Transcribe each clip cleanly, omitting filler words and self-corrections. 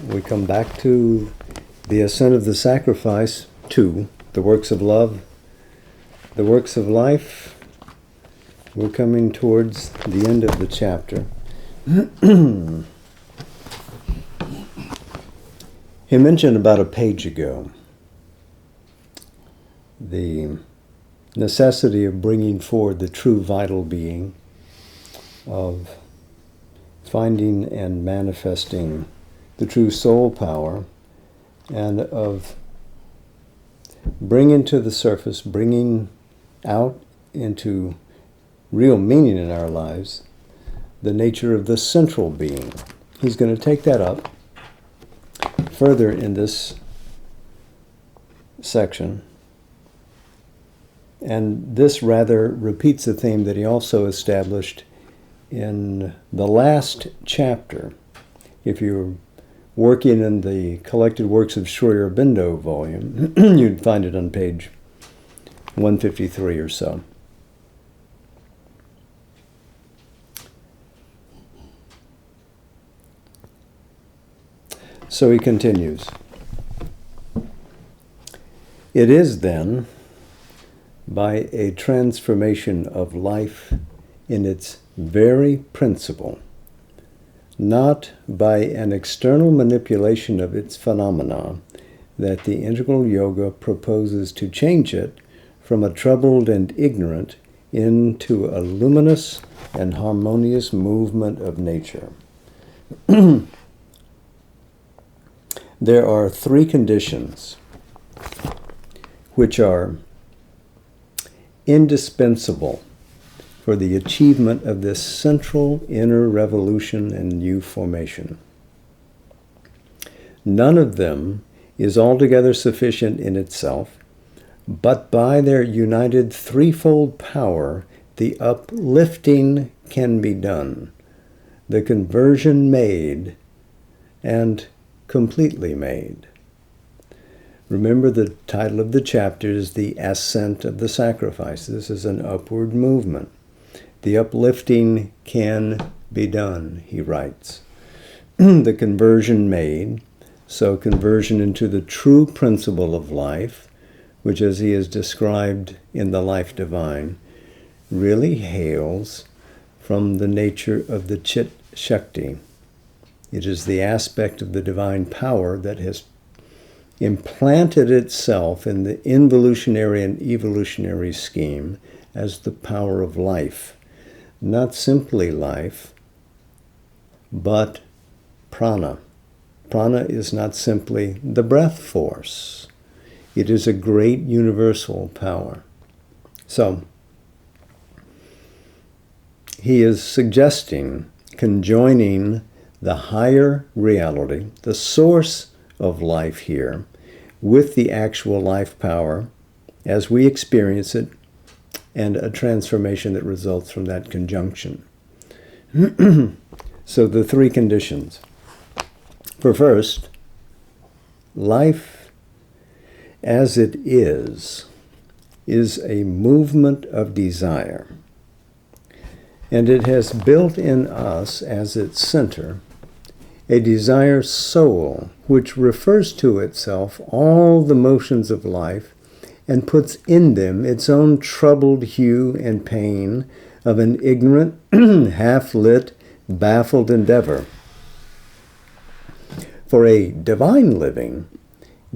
we come back to the ascent of the sacrifice, 2, the works of love, the works of life. We're coming towards the end of the chapter. He mentioned about a page ago the necessity of bringing forward the true vital being, of finding and manifesting the true soul power, and of bringing to the surface, bringing out into real meaning in our lives, the nature of the central being. He's going to take that up further in this section. And this rather repeats a theme that he also established in the last chapter. If you're working in the Collected Works of Sri Aurobindo volume, you'd find it on page 153 or so. So he continues. It is then by a transformation of life in its very principle, not by an external manipulation of its phenomena, that the integral yoga proposes to change it from a troubled and ignorant into a luminous and harmonious movement of nature. There are 3 conditions which are indispensable for the achievement of this central inner revolution and new formation. None of them is altogether sufficient in itself, but by their united threefold power, the uplifting can be done, the conversion made, and completely made. Remember, the title of the chapter is The Ascent of the Sacrifice. This is an upward movement. The uplifting can be done, he writes. The conversion made, so conversion into the true principle of life, which, as he is described in the Life Divine, really hails from the nature of the Chit Shakti. It is the aspect of the divine power that has implanted itself in the involutionary and evolutionary scheme as the power of life. Not simply life, but prana. Prana is not simply the breath force. It is a great universal power. So, he is suggesting conjoining the higher reality, the source of life here, with the actual life power as we experience it, and a transformation that results from that conjunction. So the 3 conditions. For first, life as it is a movement of desire. And it has built in us as its center a desire soul which refers to itself all the motions of life and puts in them its own troubled hue and pain of an ignorant, half-lit, baffled endeavor. For a divine living,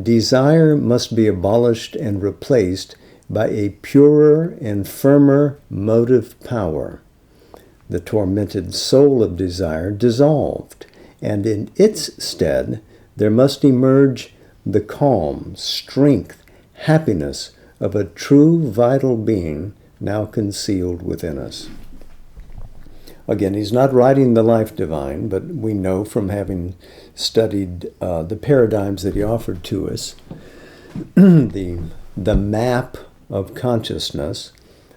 desire must be abolished and replaced by a purer and firmer motive power. The tormented soul of desire dissolved, and in its stead there must emerge the calm, strength, happiness of a true vital being now concealed within us. Again, he's not writing the Life Divine, but we know from having studied the paradigms that he offered to us, the map of consciousness,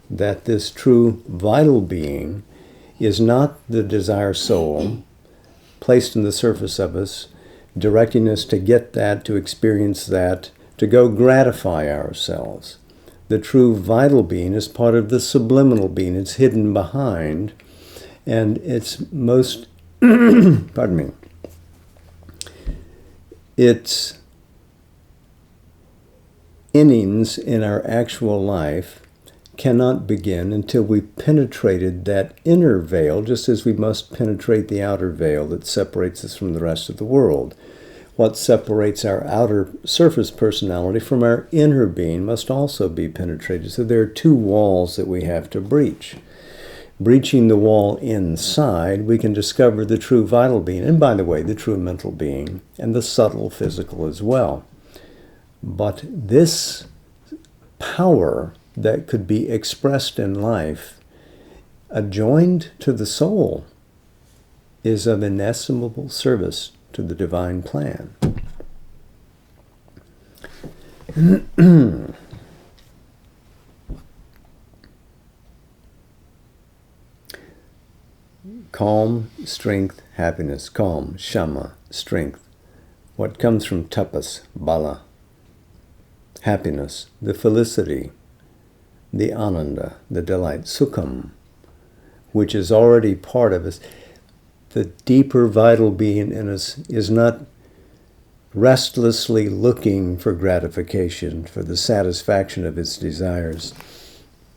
that this true vital being is not the desire soul placed in the surface of us, directing us to get that, to experience that, to go gratify ourselves. The true vital being is part of the subliminal being. It's hidden behind, and it's most, pardon me, its innings in our actual life cannot begin until we penetrated that inner veil, just as we must penetrate the outer veil that separates us from the rest of the world. What separates our outer surface personality from our inner being must also be penetrated. So there are two walls that we have to breach. Breaching the wall inside, we can discover the true vital being, and by the way, the true mental being, and the subtle physical as well. But this power that could be expressed in life, adjoined to the soul, is of inestimable service to the divine plan. Calm, strength, happiness. Calm, shama, strength. What comes from tapas, bala. Happiness, the felicity, the ananda, the delight, sukham, which is already part of us. The deeper vital being in us is not restlessly looking for gratification, for the satisfaction of its desires.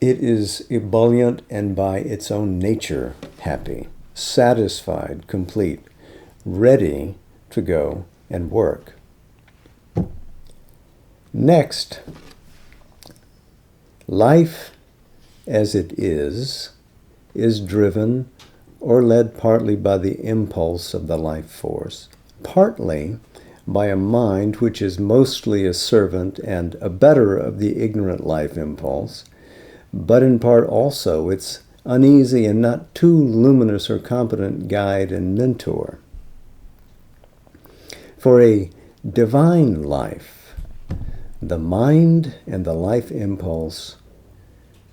It is ebullient and by its own nature happy, satisfied, complete, ready to go and work. Next, life as it is driven or led partly by the impulse of the life force, partly by a mind which is mostly a servant and abettor of the ignorant life impulse, but in part also its uneasy and not too luminous or competent guide and mentor. For a divine life, the mind and the life impulse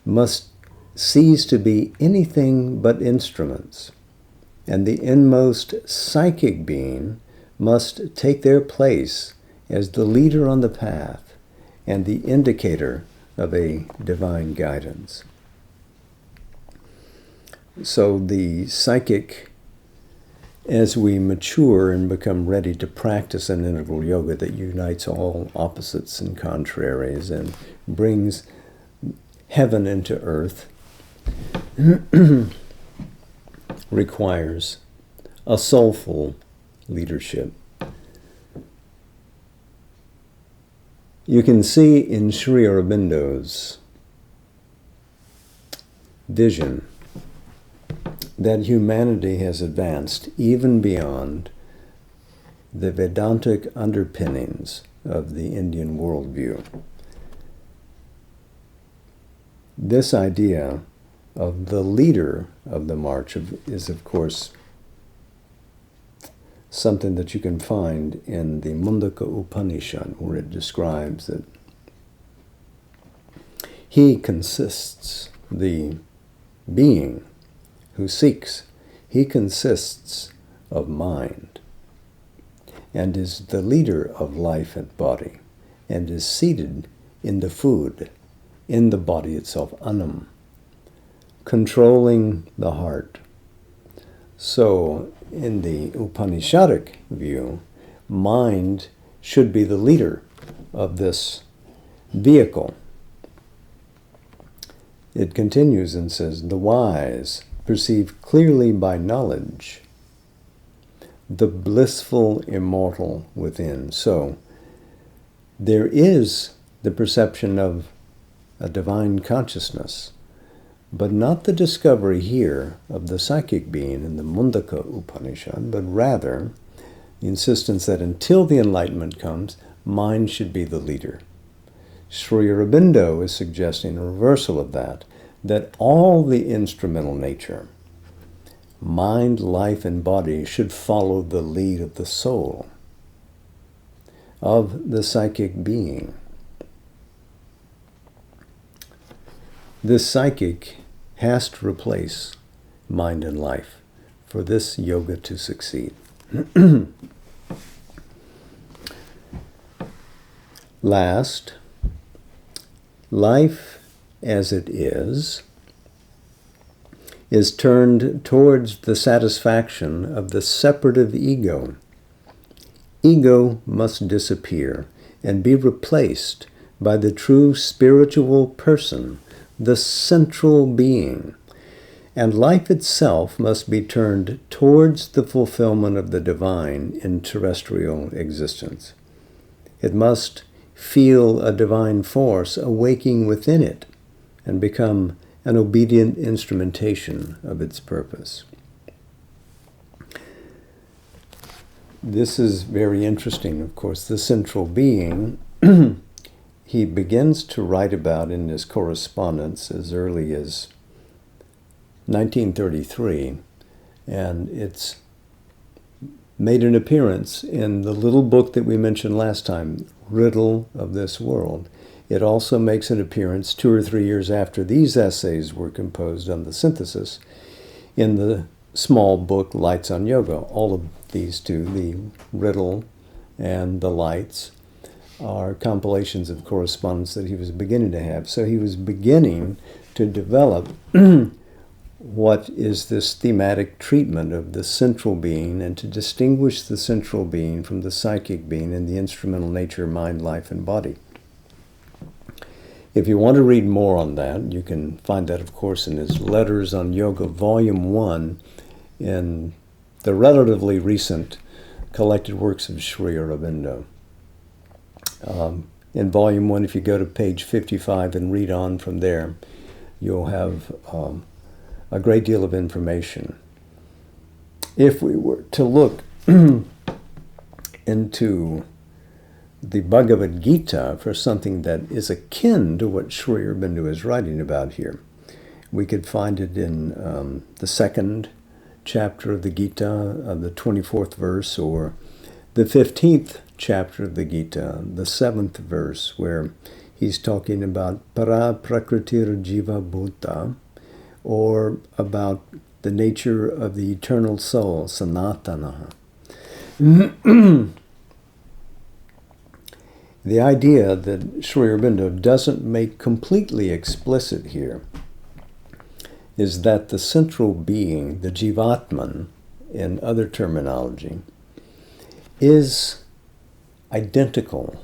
must cease to be anything but instruments, and the inmost psychic being must take their place as the leader on the path and the indicator of a divine guidance. So the psychic, as we mature and become ready to practice an integral yoga that unites all opposites and contraries and brings heaven into earth, requires a soulful leadership. You can see in Sri Aurobindo's vision that humanity has advanced even beyond the Vedantic underpinnings of the Indian worldview. This idea of the leader of the march is, of course, something that you can find in the Mundaka Upanishad, where it describes that he consists, the being who seeks, he consists of mind and is the leader of life and body and is seated in the food, in the body itself, anam, controlling the heart. So, in the Upanishadic view, mind should be the leader of this vehicle. It continues and says, the wise perceive clearly by knowledge the blissful immortal within. So, there is the perception of a divine consciousness, but not the discovery here of the psychic being in the Mundaka Upanishad, but rather the insistence that until the enlightenment comes, mind should be the leader. Sri Aurobindo is suggesting a reversal of that all the instrumental nature, mind, life, and body, should follow the lead of the soul, of the psychic being. This psychic has to replace mind and life for this yoga to succeed. Last, life as it is turned towards the satisfaction of the separative ego ego must disappear and be replaced by the true spiritual person, the central being. And life itself must be turned towards the fulfillment of the divine in terrestrial existence. It must feel a divine force awaking within it and become an obedient instrumentation of its purpose. This is very interesting, of course. The central being, he begins to write about in his correspondence as early as 1933, and it's made an appearance in the little book that we mentioned last time, Riddle of This World. It also makes an appearance 2 or 3 years after these essays were composed on the synthesis in the small book Lights on Yoga. All of these two, the Riddle and the Lights, are compilations of correspondence that he was beginning to have. So he was beginning to develop what is this thematic treatment of the central being, and to distinguish the central being from the psychic being and the instrumental nature, mind, life, and body. If you want to read more on that, you can find that, of course, in his Letters on Yoga, Volume 1, in the relatively recent collected works of Sri Aurobindo. In Volume 1, if you go to page 55 and read on from there, you'll have a great deal of information. If we were to look into the Bhagavad Gita for something that is akin to what Sri Aurobindo is writing about here, we could find it in the 2nd chapter of the Gita, the 24th verse, or the 15th chapter of the Gita, the 7th verse, where he's talking about para prakritir jiva bhuta, or about the nature of the eternal soul, sanatana. The idea that Sri Aurobindo doesn't make completely explicit here is that the central being, the jivatman, in other terminology, is identical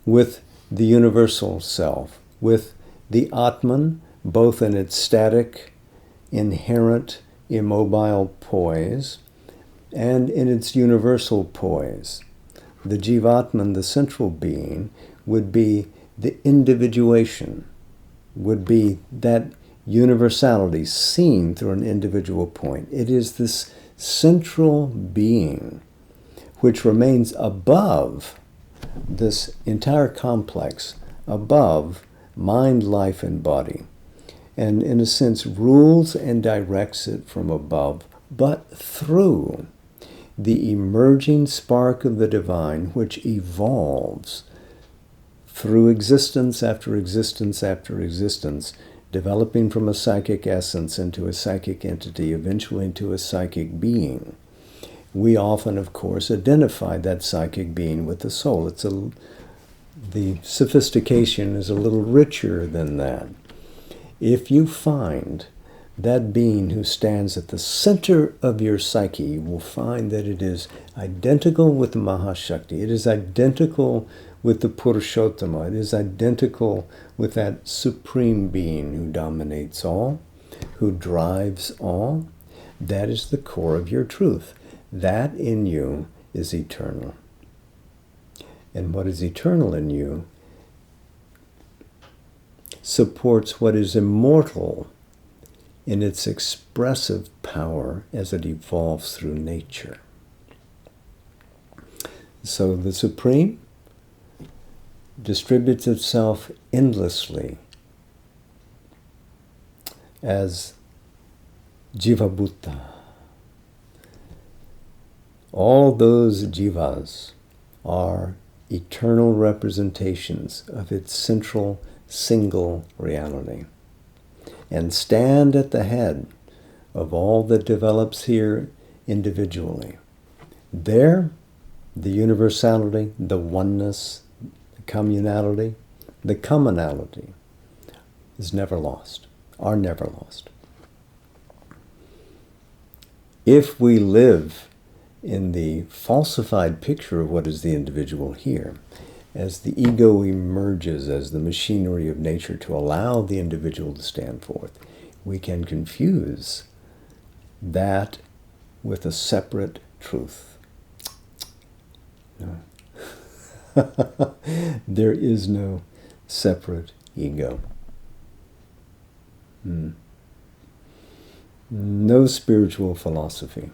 with the universal self, with the Atman, both in its static, inherent, immobile poise, and in its universal poise. The Jivatman, the central being, would be the individuation, would be that universality seen through an individual point. It is this central being which remains above this entire complex, above mind, life, and body, and in a sense rules and directs it from above, but through the emerging spark of the divine, which evolves through existence after existence after existence, developing from a psychic essence into a psychic entity, eventually into a psychic being. We often, of course, identify that psychic being with the soul. The sophistication is a little richer than that. If you find that being who stands at the center of your psyche, you will find that it is identical with the Mahashakti. It is identical with the Purushottama. It is identical with that supreme being who dominates all, who drives all. That is the core of your truth. That in you is eternal. And what is eternal in you supports what is immortal in its expressive power as it evolves through nature. So the Supreme distributes itself endlessly as Jiva-bhuta. All those jivas are eternal representations of its central single reality, and stand at the head of all that develops here individually. There, the universality, the oneness, the communality, the commonality is never lost, are never lost. If we live in the falsified picture of what is the individual here. As the ego emerges as the machinery of nature to allow the individual to stand forth, we can confuse that with a separate truth. No. There is no separate ego. No spiritual philosophy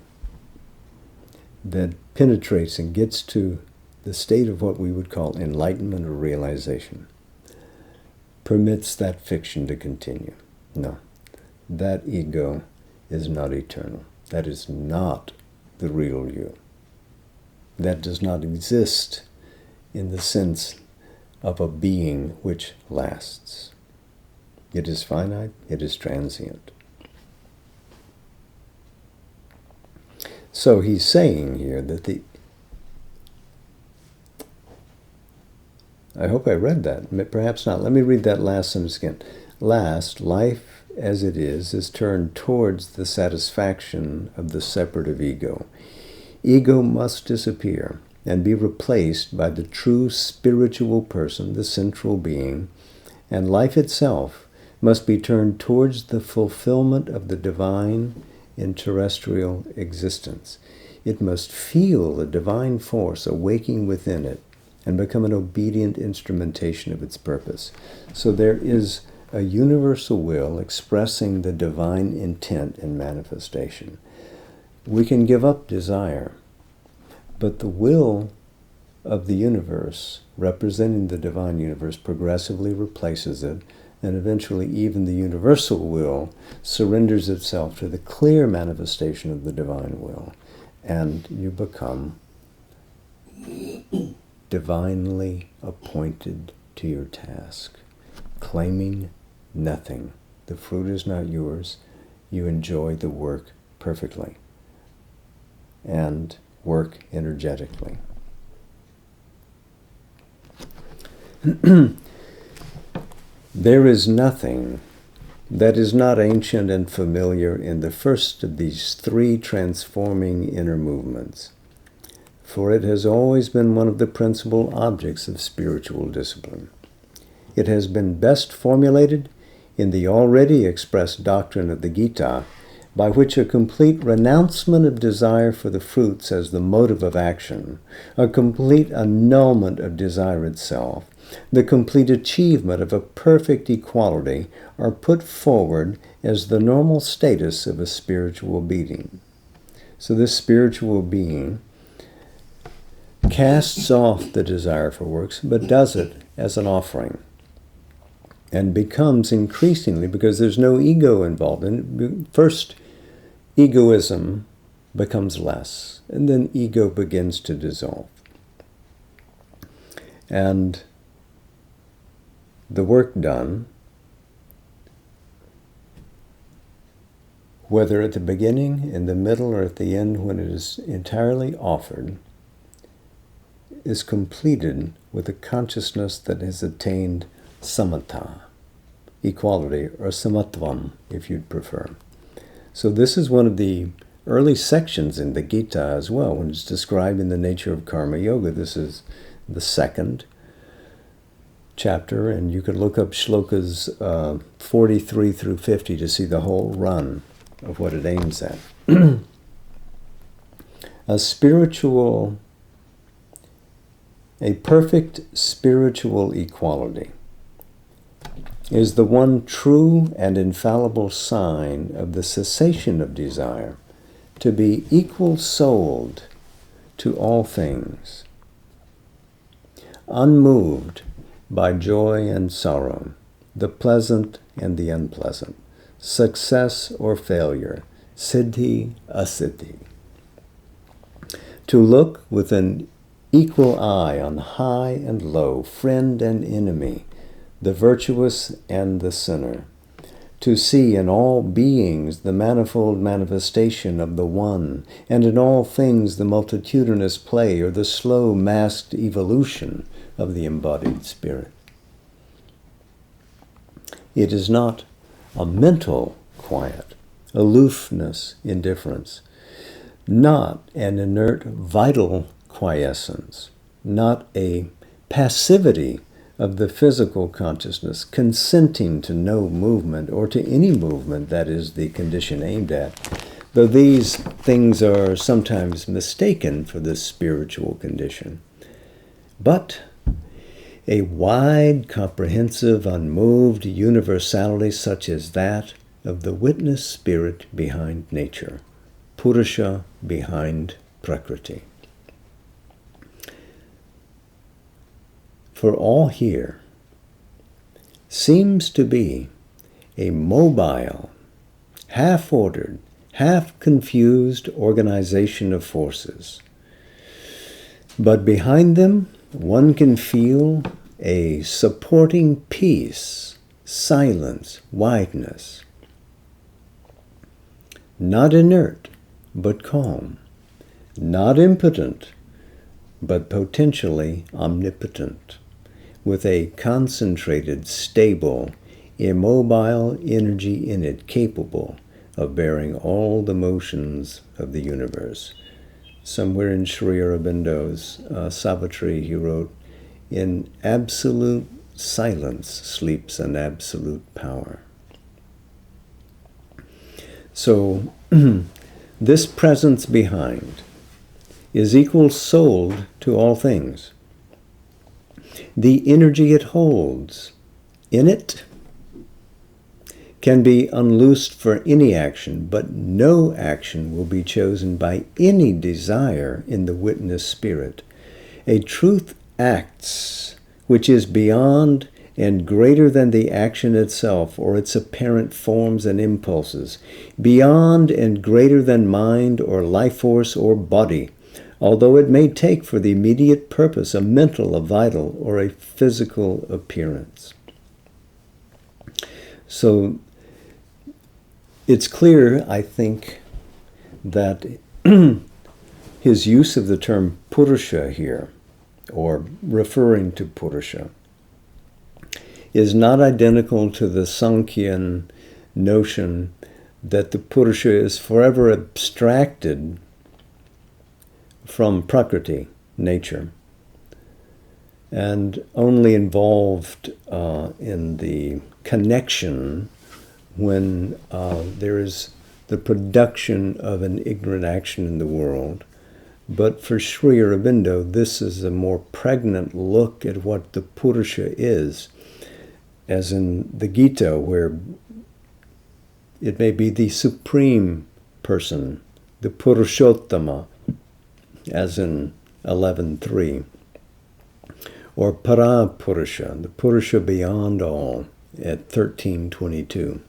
that penetrates and gets to the state of what we would call enlightenment or realization permits that fiction to continue. No, that ego is not eternal. That is not the real you. That does not exist in the sense of a being which lasts. It is finite, it is transient. So he's saying here that I hope I read that, perhaps not. Let me read that last sentence again. Last, life as it is turned towards the satisfaction of the separative ego. Ego must disappear and be replaced by the true spiritual person, the central being, and life itself must be turned towards the fulfillment of the divine in terrestrial existence. It must feel the divine force awaking within it and become an obedient instrumentation of its purpose. So there is a universal will expressing the divine intent in manifestation. We can give up desire, but the will of the universe, representing the divine universe, progressively replaces it, and eventually even the universal will surrenders itself to the clear manifestation of the divine will, and you become divinely appointed to your task, claiming nothing. The fruit is not yours. You enjoy the work perfectly and work energetically. There is nothing that is not ancient and familiar in the first of these three transforming inner movements, for it has always been one of the principal objects of spiritual discipline. It has been best formulated in the already expressed doctrine of the Gita, by which a complete renouncement of desire for the fruits as the motive of action, a complete annulment of desire itself, the complete achievement of a perfect equality are put forward as the normal status of a spiritual being. So this spiritual being casts off the desire for works, but does it as an offering, and becomes increasingly, because there's no ego involved in it, first egoism becomes less, and then ego begins to dissolve. And the work done, whether at the beginning, in the middle, or at the end when it is entirely offered, is completed with a consciousness that has attained samatha, equality, or samatvam, if you'd prefer. So this is one of the early sections in the Gita as well, when it's describing the nature of karma yoga. This is the second chapter, and you could look up shlokas 43 through 50 to see the whole run of what it aims at. A perfect spiritual equality is the one true and infallible sign of the cessation of desire, to be equal-souled to all things, unmoved by joy and sorrow, the pleasant and the unpleasant, success or failure, siddhi, asiddhi. To look with an equal eye on high and low, friend and enemy, the virtuous and the sinner, to see in all beings the manifold manifestation of the one, and in all things the multitudinous play or the slow masked evolution of the embodied spirit. It is not a mental quiet, aloofness, indifference, not an inert vital quiescence, not a passivity of the physical consciousness, consenting to no movement or to any movement that is the condition aimed at, though these things are sometimes mistaken for the spiritual condition. But a wide, comprehensive, unmoved universality such as that of the witness spirit behind nature, Purusha behind Prakriti. For all here seems to be a mobile, half-ordered, half-confused organization of forces. But behind them, one can feel a supporting peace, silence, wideness. Not inert, but calm. Not impotent, but potentially omnipotent, with a concentrated, stable, immobile energy in it capable of bearing all the motions of the universe. Somewhere in Sri Aurobindo's Savitri, he wrote, "In absolute silence sleeps an absolute power." So, this presence behind is equal souled to all things. The energy it holds in it can be unloosed for any action, but no action will be chosen by any desire in the witness spirit. A truth acts which is beyond and greater than the action itself or its apparent forms and impulses, beyond and greater than mind or life force or body, although it may take for the immediate purpose a mental, a vital, or a physical appearance. So it's clear, I think, that his use of the term Purusha here, or referring to Purusha, is not identical to the Sankhyan notion that the Purusha is forever abstracted from Prakriti, nature, and only involved in the connection when there is the production of an ignorant action in the world. But for Sri Aurobindo, this is a more pregnant look at what the Purusha is, as in the Gita, where it may be the supreme person, the Purushottama, as in 11.3, or Parapurusha, the Purusha beyond all, at 13.22,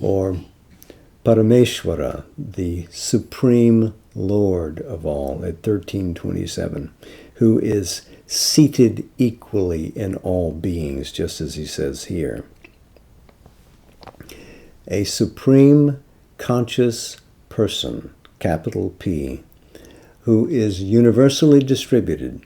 or Parameshwara, the Supreme Lord of all, at 13.27, who is seated equally in all beings, just as he says here. A supreme conscious person, capital P, who is universally distributed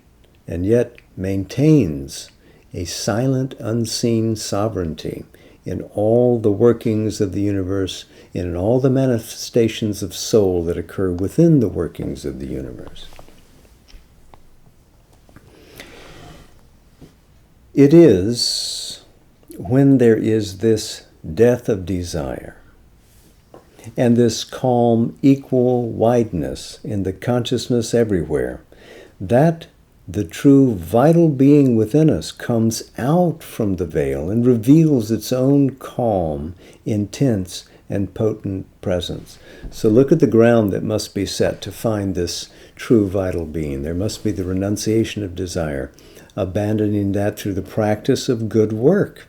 and yet maintains a silent, unseen sovereignty in all the workings of the universe and in all the manifestations of soul that occur within the workings of the universe. It is when there is this death of desire and this calm, equal wideness in the consciousness everywhere, that the true vital being within us comes out from the veil and reveals its own calm, intense, and potent presence. So look at the ground that must be set to find this true vital being. There must be the renunciation of desire, abandoning that through the practice of good work.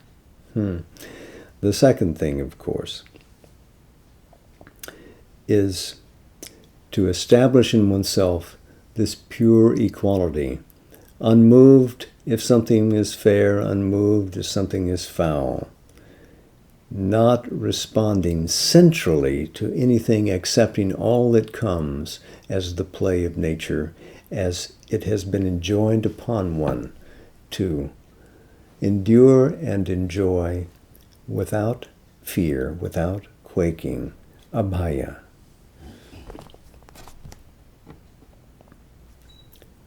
The second thing, of course, is to establish in oneself this pure equality, unmoved if something is fair, unmoved if something is foul, not responding centrally to anything, accepting all that comes as the play of nature, as it has been enjoined upon one to endure and enjoy without fear, without quaking, abhaya.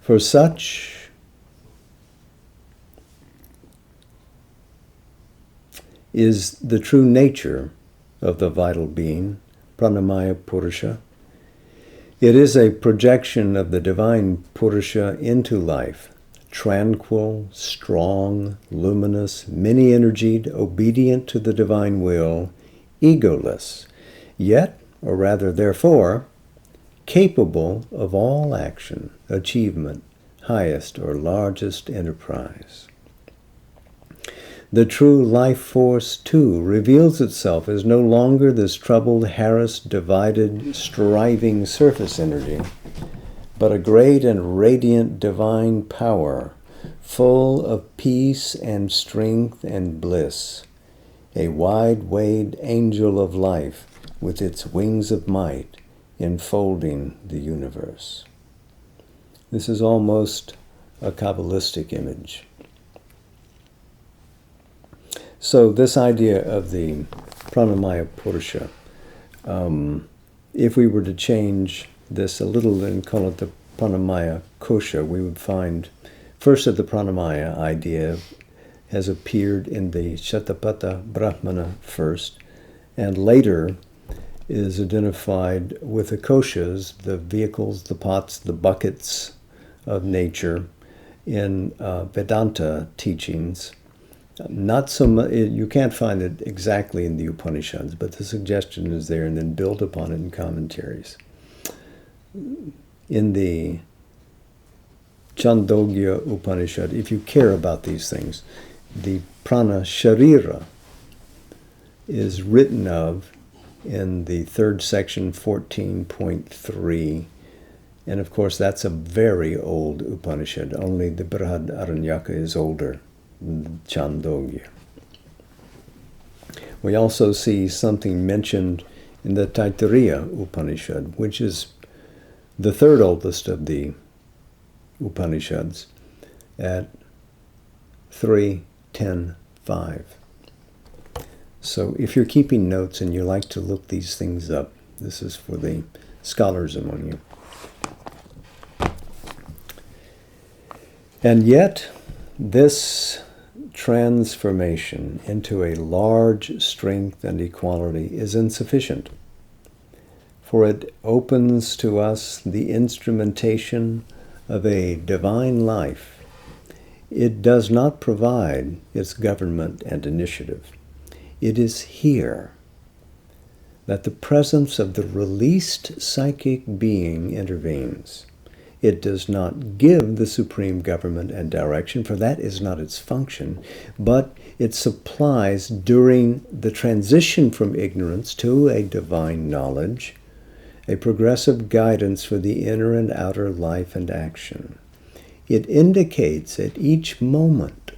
For such is the true nature of the vital being, Pranamaya Purusha. It is a projection of the divine Purusha into life, tranquil, strong, luminous, many-energied, obedient to the divine will, egoless, yet, or rather therefore, capable of all action, achievement, highest or largest enterprise. The true life force, too, reveals itself as no longer this troubled, harassed, divided, striving surface energy, but a great and radiant divine power, full of peace and strength and bliss, a wide-wayed angel of life with its wings of might enfolding the universe. This is almost a Kabbalistic image. So this idea of the Pranamaya Purusha, if we were to change this a little and call it the Pranamaya Kosha, we would find first that the Pranamaya idea has appeared in the Shatapatha Brahmana first, and later is identified with the koshas, the vehicles, the pots, the buckets of nature in Vedanta teachings. Not so much, you can't find it exactly in the Upanishads, but the suggestion is there and then build upon it in commentaries. In the Chandogya Upanishad, if you care about these things, the prana sharira is written of in the third section, 14.3. And of course, that's a very old Upanishad. Only the Brihad Aranyaka is older. Chandogya. We also see something mentioned in the Taittiriya Upanishad, which is the third oldest of the Upanishads, at 3.10.5. So if you're keeping notes and you like to look these things up, this is for the scholars among you. And yet, this transformation into a large strength and equality is insufficient, for it opens to us the instrumentation of a divine life. It does not provide its government and initiative. It is here that the presence of the released psychic being intervenes. It does not give the supreme government and direction, for that is not its function, but it supplies, during the transition from ignorance to a divine knowledge, a progressive guidance for the inner and outer life and action. It indicates at each moment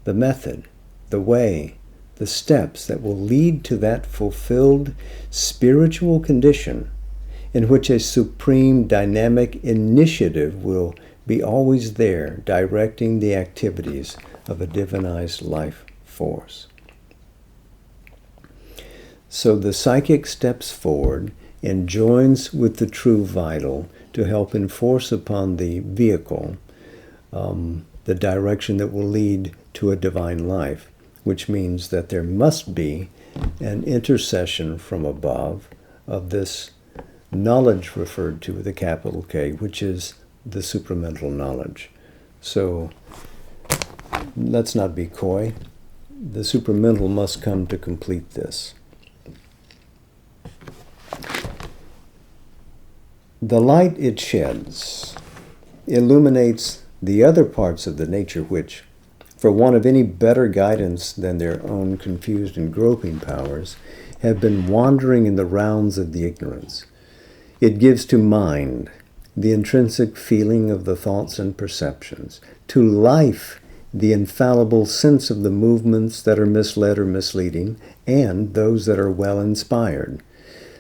the method, the way, the steps that will lead to that fulfilled spiritual condition in which a supreme dynamic initiative will be always there, directing the activities of a divinized life force. So the psychic steps forward and joins with the true vital to help enforce upon the vehicle the direction that will lead to a divine life, which means that there must be an intercession from above of this knowledge referred to with a capital K, which is the supramental knowledge. So let's not be coy. The supramental must come to complete this. The light it sheds illuminates the other parts of the nature which, for want of any better guidance than their own confused and groping powers, have been wandering in the rounds of the ignorance. It gives to mind the intrinsic feeling of the thoughts and perceptions, to life the infallible sense of the movements that are misled or misleading, and those that are well inspired.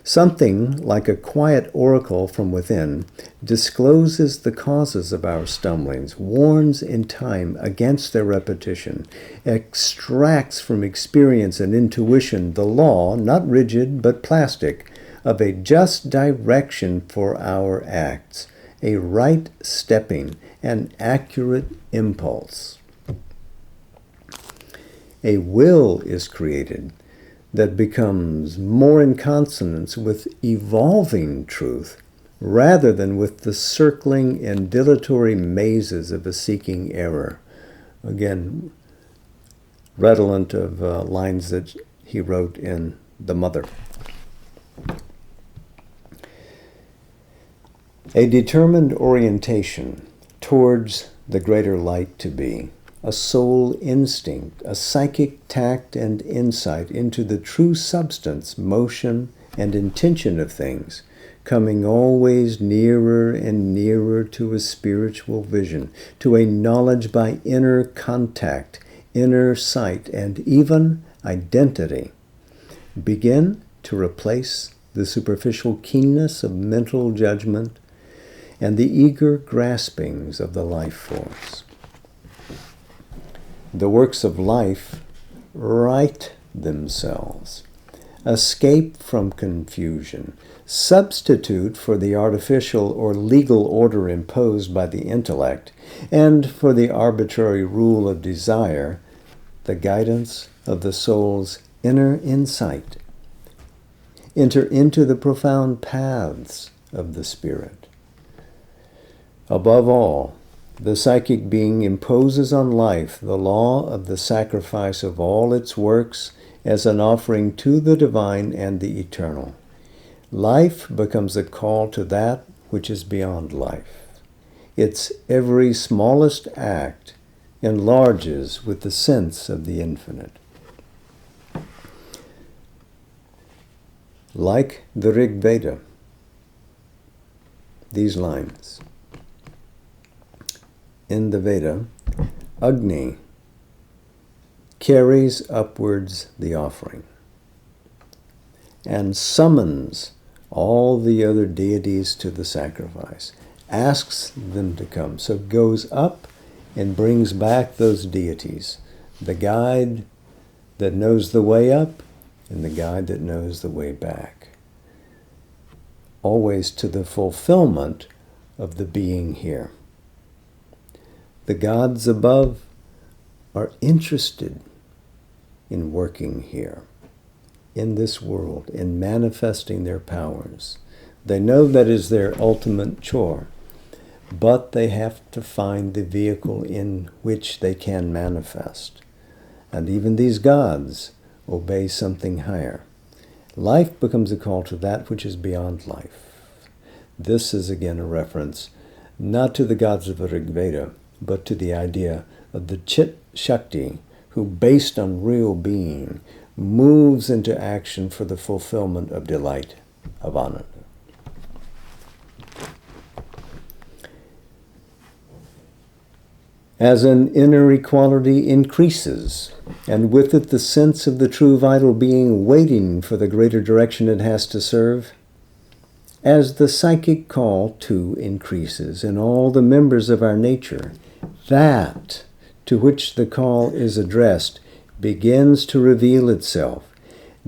Something like a quiet oracle from within discloses the causes of our stumblings, warns in time against their repetition, extracts from experience and intuition the law, not rigid but plastic, of a just direction for our acts, a right stepping, an accurate impulse. A will is created that becomes more in consonance with evolving truth rather than with the circling and dilatory mazes of a seeking error. Again, redolent of lines that he wrote in The Mother. A determined orientation towards the greater light to be, a soul instinct, a psychic tact and insight into the true substance, motion, and intention of things, coming always nearer and nearer to a spiritual vision, to a knowledge by inner contact, inner sight, and even identity. Begin to replace the superficial keenness of mental judgment and the eager graspings of the life force. The works of life right themselves. Escape from confusion. Substitute for the artificial or legal order imposed by the intellect, and for the arbitrary rule of desire, the guidance of the soul's inner insight. Enter into the profound paths of the spirit. Above all, the psychic being imposes on life the law of the sacrifice of all its works as an offering to the divine and the eternal. Life becomes a call to that which is beyond life. Its every smallest act enlarges with the sense of the infinite. Like the Rig Veda, these lines. In the Veda, Agni carries upwards the offering and summons all the other deities to the sacrifice, asks them to come. So goes up and brings back those deities, the guide that knows the way up and the guide that knows the way back, always to the fulfillment of the being here. The gods above are interested in working here, in this world, in manifesting their powers. They know that is their ultimate chore, but they have to find the vehicle in which they can manifest. And even these gods obey something higher. Life becomes a call to that which is beyond life. This is again a reference not to the gods of the Rig Veda, but to the idea of the Chit Shakti, who, based on real being, moves into action for the fulfillment of delight, of Ananda. As an inner equality increases, and with it the sense of the true vital being waiting for the greater direction it has to serve, as the psychic call too increases in all the members of our nature, that to which the call is addressed begins to reveal itself,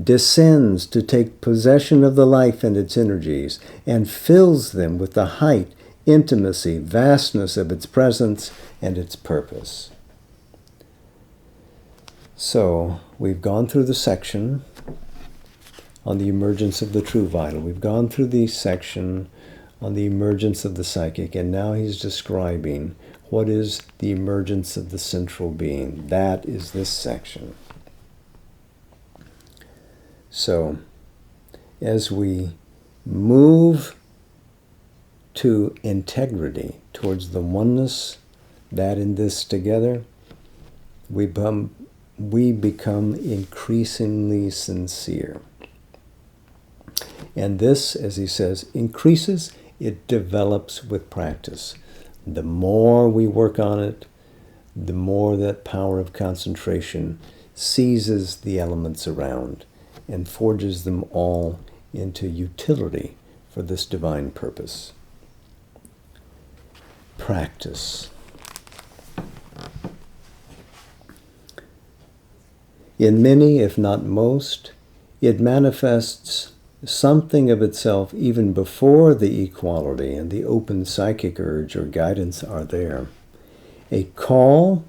descends to take possession of the life and its energies, and fills them with the height, intimacy, vastness of its presence and its purpose. So, we've gone through the section on the emergence of the true vital. We've gone through the section on the emergence of the psychic, and now he's describing what is the emergence of the central being. That is this section. So, as we move to integrity, towards the oneness, that and this together, we become increasingly sincere. And this, as he says, increases, it develops with practice. The more we work on it, the more that power of concentration seizes the elements around and forges them all into utility for this divine purpose. Practice. In many, if not most, it manifests something of itself even before the equality and the open psychic urge or guidance are there. A call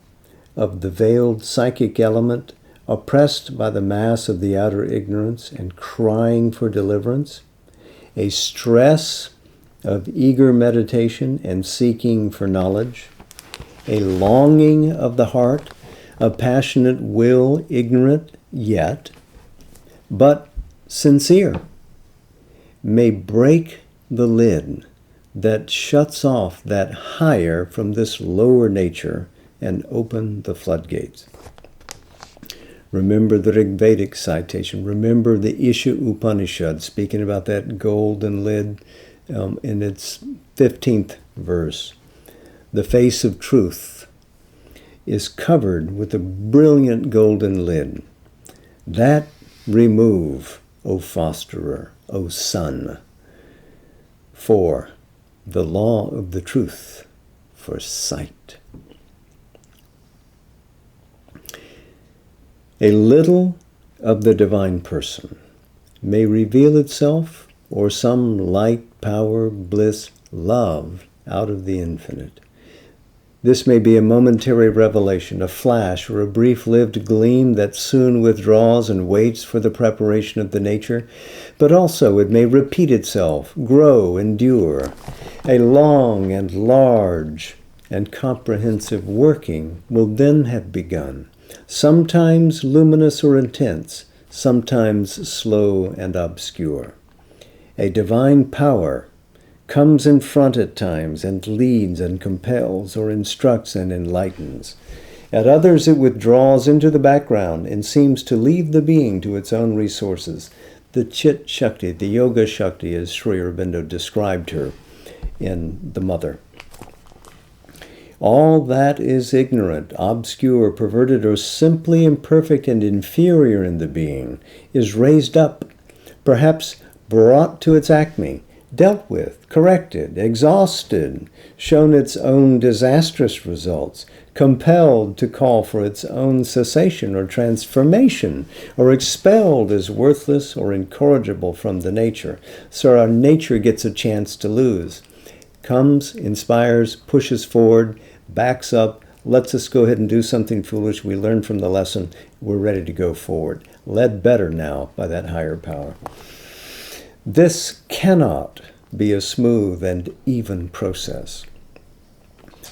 of the veiled psychic element oppressed by the mass of the outer ignorance and crying for deliverance. A stress of eager meditation and seeking for knowledge. A longing of the heart, a passionate will, ignorant yet, but sincere, may break the lid that shuts off that higher from this lower nature and open the floodgates. Remember the Rig Vedic citation. Remember the Isha Upanishad, speaking about that golden lid in its 15th verse. The face of truth is covered with a brilliant golden lid. That remove, O fosterer, O son, for the law of the truth, for sight. A little of the divine person may reveal itself, or some light, power, bliss, love out of the infinite. This may be a momentary revelation, a flash, or a brief-lived gleam that soon withdraws and waits for the preparation of the nature, but also it may repeat itself, grow, endure. A long and large and comprehensive working will then have begun, sometimes luminous or intense, sometimes slow and obscure. A divine power comes in front at times and leads and compels or instructs and enlightens. At others it withdraws into the background and seems to leave the being to its own resources. The Chit Shakti, the Yoga Shakti, as Sri Aurobindo described her in The Mother. All that is ignorant, obscure, perverted, or simply imperfect and inferior in the being is raised up, perhaps brought to its acme, dealt with, corrected, exhausted, shown its own disastrous results, compelled to call for its own cessation or transformation, or expelled as worthless or incorrigible from the nature. So our nature gets a chance to lose. Comes, inspires, pushes forward, backs up, lets us go ahead and do something foolish. We learn from the lesson. We're ready to go forward. Led better now by that higher power. This cannot be a smooth and even process.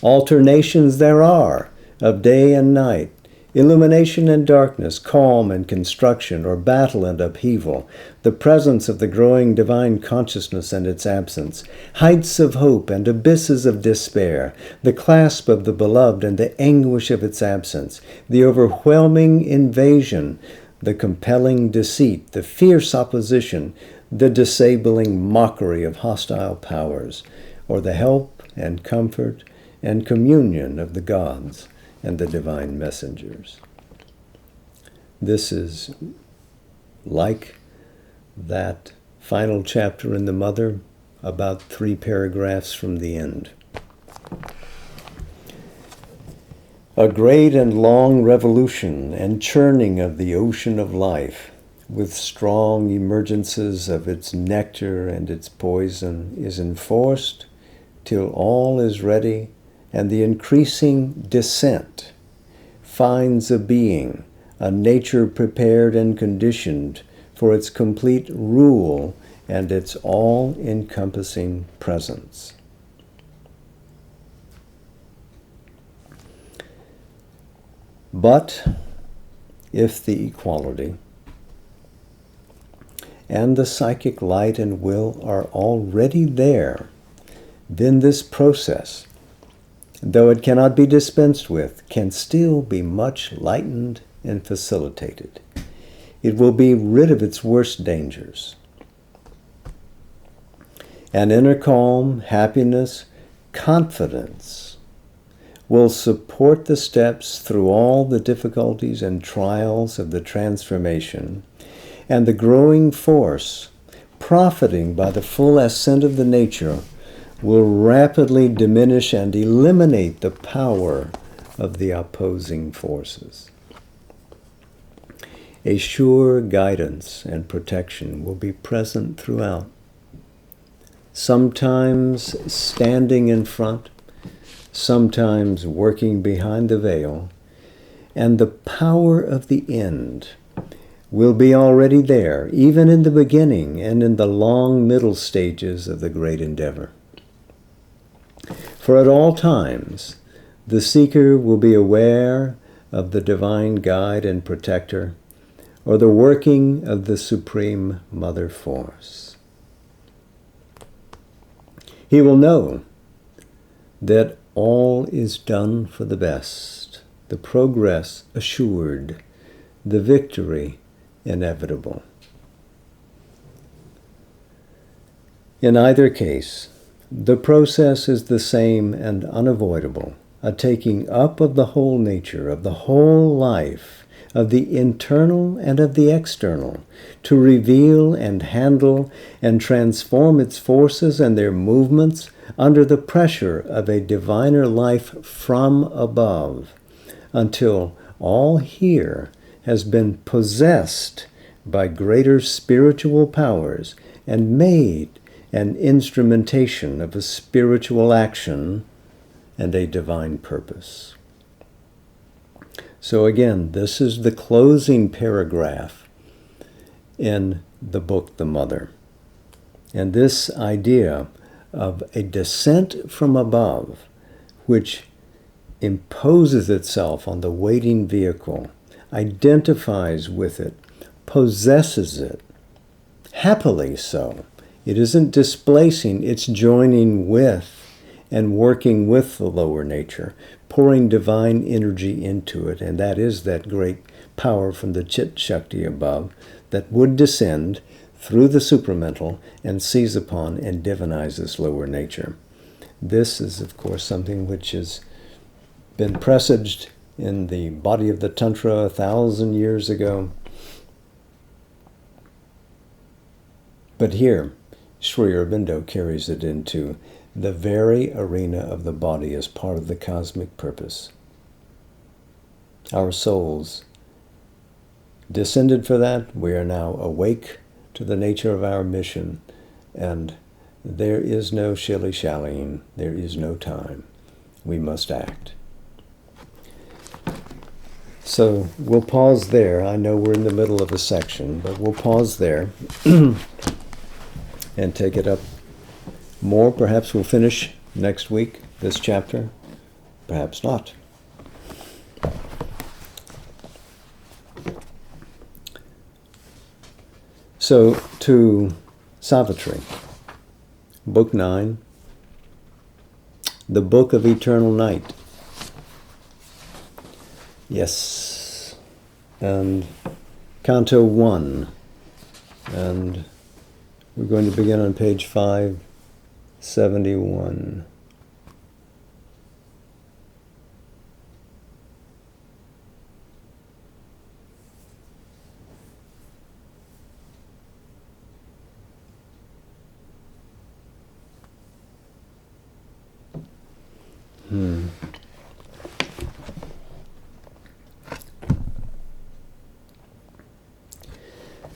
Alternations there are of day and night, illumination and darkness, calm and construction, or battle and upheaval, the presence of the growing divine consciousness and its absence, heights of hope and abysses of despair, the clasp of the beloved and the anguish of its absence, the overwhelming invasion, the compelling deceit, the fierce opposition, the disabling mockery of hostile powers, or the help and comfort and communion of the gods and the divine messengers. This is like that final chapter in The Mother, about 3 paragraphs from the end. A great and long revolution and churning of the ocean of life, with strong emergences of its nectar and its poison, is enforced till all is ready, and the increasing descent finds a being, a nature prepared and conditioned for its complete rule and its all-encompassing presence. But if the equality and the psychic light and will are already there, then this process, though it cannot be dispensed with, can still be much lightened and facilitated. It will be rid of its worst dangers. An inner calm, happiness, confidence will support the steps through all the difficulties and trials of the transformation, and the growing force, profiting by the full ascent of the nature, will rapidly diminish and eliminate the power of the opposing forces. A sure guidance and protection will be present throughout. Sometimes standing in front, sometimes working behind the veil, and the power of the end will be already there, even in the beginning and in the long middle stages of the great endeavor. For at all times, the seeker will be aware of the divine guide and protector, or the working of the Supreme Mother Force. He will know that all is done for the best, the progress assured, the victory inevitable. In either case, the process is the same and unavoidable, a taking up of the whole nature, of the whole life, of the internal and of the external, to reveal and handle and transform its forces and their movements under the pressure of a diviner life from above, until all here has been possessed by greater spiritual powers and made an instrumentation of a spiritual action and a divine purpose. So again, this is the closing paragraph in the book, The Mother. And this idea of a descent from above, which imposes itself on the waiting vehicle, identifies with it, possesses it, happily so. It isn't displacing, it's joining with and working with the lower nature, pouring divine energy into it, and that is that great power from the Chit Shakti above that would descend through the supramental and seize upon and divinize this lower nature. This is, of course, something which has been presaged in the body of the Tantra 1,000 years ago. But here, Sri Aurobindo carries it into the very arena of the body as part of the cosmic purpose. Our souls descended for that. We are now awake to the nature of our mission, and there is no shilly-shallying. There is no time. We must act. So we'll pause there. I know we're in the middle of a section, but we'll pause there and take it up more. Perhaps we'll finish next week this chapter. Perhaps not. So to Savitri, Book 9, the Book of Eternal Night. Yes. And Canto 1. And we're going to begin on page 571.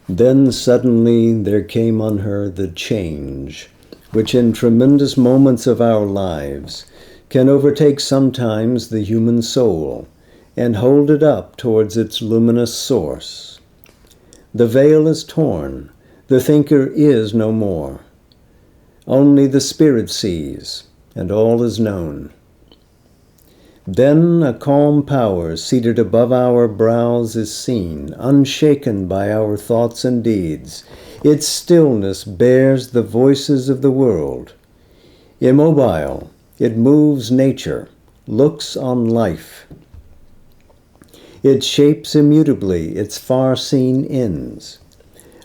Then suddenly there came on her the change, which in tremendous moments of our lives can overtake sometimes the human soul and hold it up towards its luminous source. The veil is torn, the thinker is no more. Only the spirit sees, and all is known. Then a calm power seated above our brows is seen, unshaken by our thoughts and deeds. Its stillness bears the voices of the world. Immobile, it moves nature, looks on life. It shapes immutably its far-seen ends.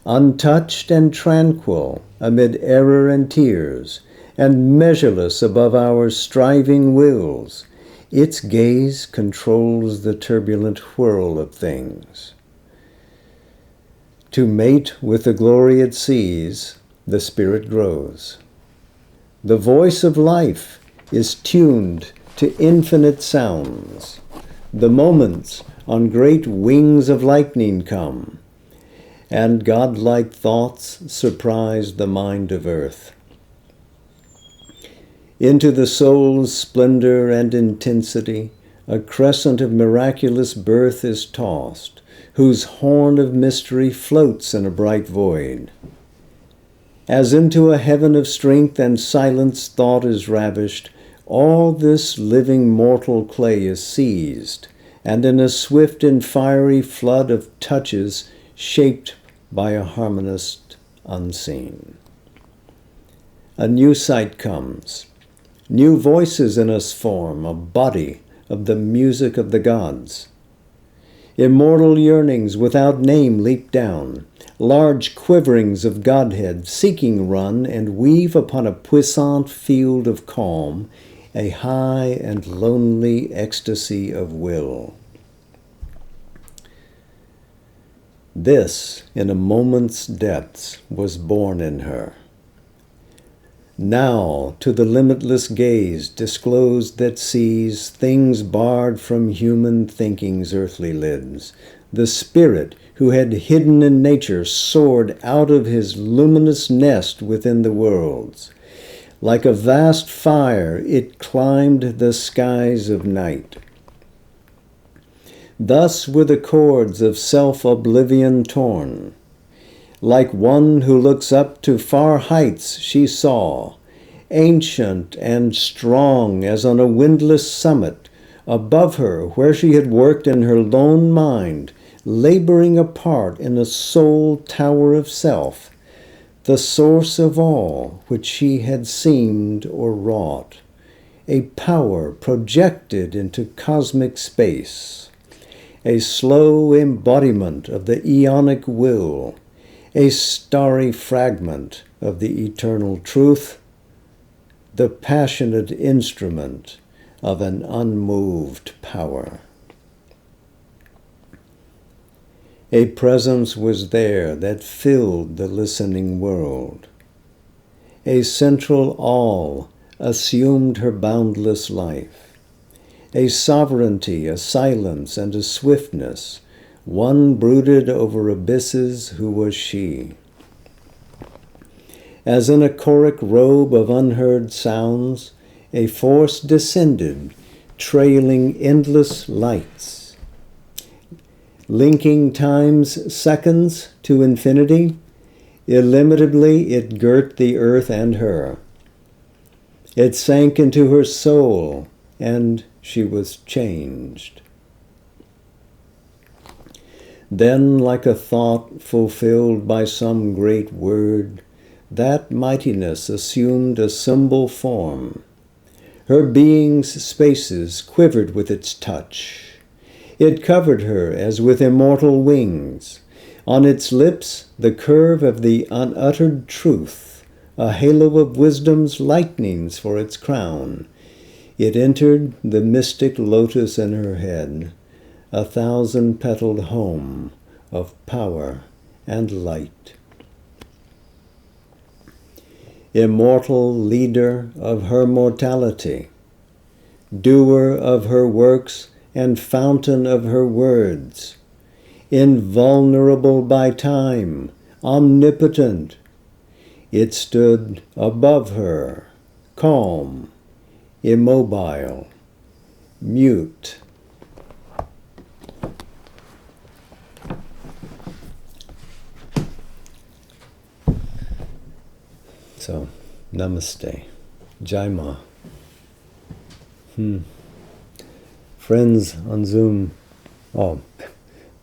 Untouched and tranquil amid error and tears, and measureless above our striving wills, its gaze controls the turbulent whirl of things. To mate with the glory it sees, the spirit grows. The voice of life is tuned to infinite sounds. The moments on great wings of lightning come, and godlike thoughts surprise the mind of earth. Into the soul's splendor and intensity, a crescent of miraculous birth is tossed, whose horn of mystery floats in a bright void. As into a heaven of strength and silence thought is ravished, all this living mortal clay is seized, and in a swift and fiery flood of touches shaped by a harmonist unseen. A new sight comes. New voices in us form a body of the music of the gods. Immortal yearnings without name leap down. Large quiverings of Godhead seeking run and weave upon a puissant field of calm a high and lonely ecstasy of will. This, in a moment's depths, was born in her. Now, to the limitless gaze disclosed that sees things barred from human thinking's earthly lids, the spirit who had hidden in nature soared out of his luminous nest within the worlds. Like a vast fire, it climbed the skies of night. Thus were the cords of self-oblivion torn. Like one who looks up to far heights she saw, ancient and strong as on a windless summit, above her where she had worked in her lone mind, laboring apart in a soul tower of self, the source of all which she had seemed or wrought, a power projected into cosmic space, a slow embodiment of the eonic will, a starry fragment of the eternal truth, the passionate instrument of an unmoved power. A presence was there that filled the listening world. A central all assumed her boundless life. A sovereignty, a silence, and a swiftness, one brooded over abysses who was she. As in a choric robe of unheard sounds, a force descended, trailing endless lights. Linking time's seconds to infinity, illimitably it girt the earth and her. It sank into her soul, and she was changed. Then, like a thought fulfilled by some great word, that mightiness assumed a symbol form. Her being's spaces quivered with its touch. It covered her as with immortal wings. On its lips, the curve of the unuttered truth, a halo of wisdom's lightnings for its crown. It entered the mystic lotus in her head, a thousand-petaled home of power and light. Immortal leader of her mortality, doer of her works and fountain of her words, invulnerable by time, omnipotent, it stood above her, calm, immobile, mute. So, namaste. Jai Ma. Friends on Zoom. Oh,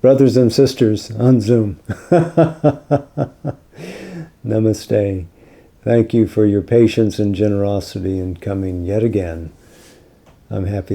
brothers and sisters on Zoom. Namaste. Thank you for your patience and generosity in coming yet again. I'm happy to